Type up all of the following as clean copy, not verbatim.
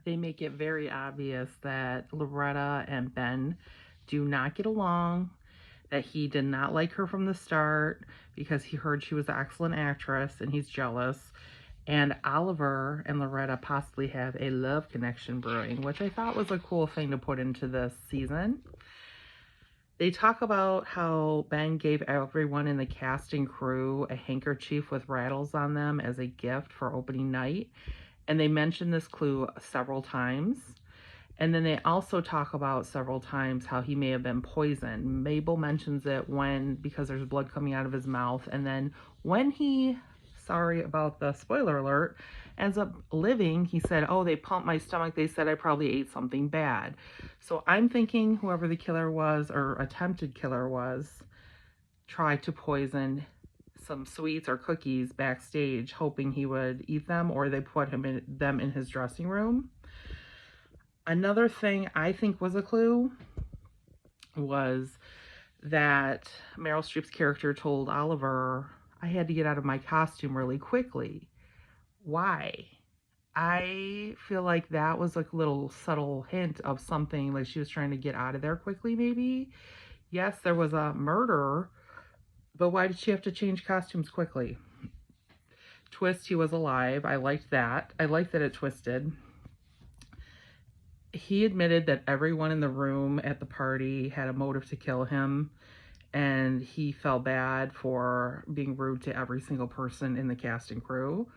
They make it very obvious that Loretta and Ben do not get along, that he did not like her from the start because he heard she was an excellent actress and he's jealous. And Oliver and Loretta possibly have a love connection brewing, which I thought was a cool thing to put into this season. They talk about how Ben gave everyone in the cast and crew a handkerchief with rattles on them as a gift for opening night. And they mention this clue several times. And then they also talk about several times how he may have been poisoned. Mabel mentions it because there's blood coming out of his mouth. And then when he, sorry about the spoiler alert, ends up living, he said, oh, they pumped my stomach. They said I probably ate something bad. So I'm thinking whoever the killer was or attempted killer was tried to poison some sweets or cookies backstage, hoping he would eat them, or they put them in his dressing room. Another thing I think was a clue was that Meryl Streep's character told Oliver, I had to get out of my costume really quickly. Why? I feel like that was a little subtle hint of something, like she was trying to get out of there quickly, maybe. Yes, there was a murder, but why did she have to change costumes quickly? Twist, he was alive. I liked that. I liked that it twisted. He admitted that everyone in the room at the party had a motive to kill him, and he felt bad for being rude to every single person in the cast and crew.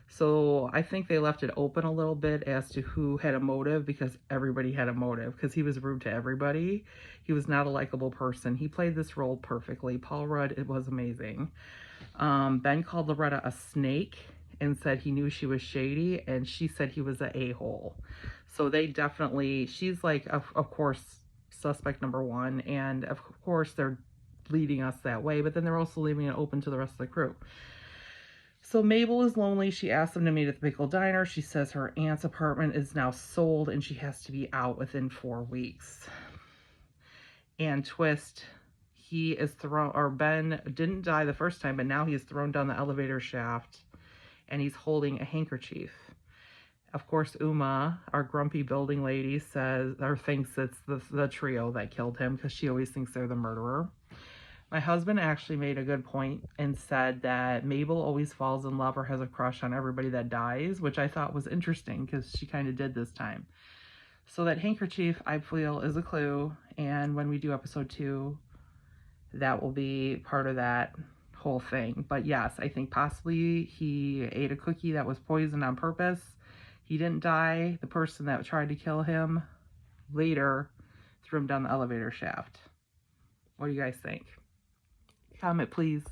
So I think they left it open a little bit as to who had a motive, because everybody had a motive, because he was rude to everybody. He was not a likable person. He played this role perfectly. Paul Rudd, it was amazing. Ben called Loretta a snake and said he knew she was shady, and she said he was an a-hole. So they definitely, she's like, of course, suspect number one, and of course they're leading us that way, but then they're also leaving it open to the rest of the crew. So Mabel is lonely. She asks them to meet at the Pickle Diner. She says her aunt's apartment is now sold and she has to be out within 4 weeks. And twist, he is thrown, or Ben didn't die the first time, but now he is thrown down the elevator shaft and he's holding a handkerchief. Of course, Uma, our grumpy building lady, says or thinks it's the trio that killed him, because she always thinks they're the murderer. My husband actually made a good point and said that Mabel always falls in love or has a crush on everybody that dies, which I thought was interesting because she kind of did this time. So that handkerchief, I feel, is a clue, and when we do episode 2, that will be part of that whole thing. But yes, I think possibly he ate a cookie that was poisoned on purpose. He didn't die. The person that tried to kill him later threw him down the elevator shaft. What do you guys think? Comment, please.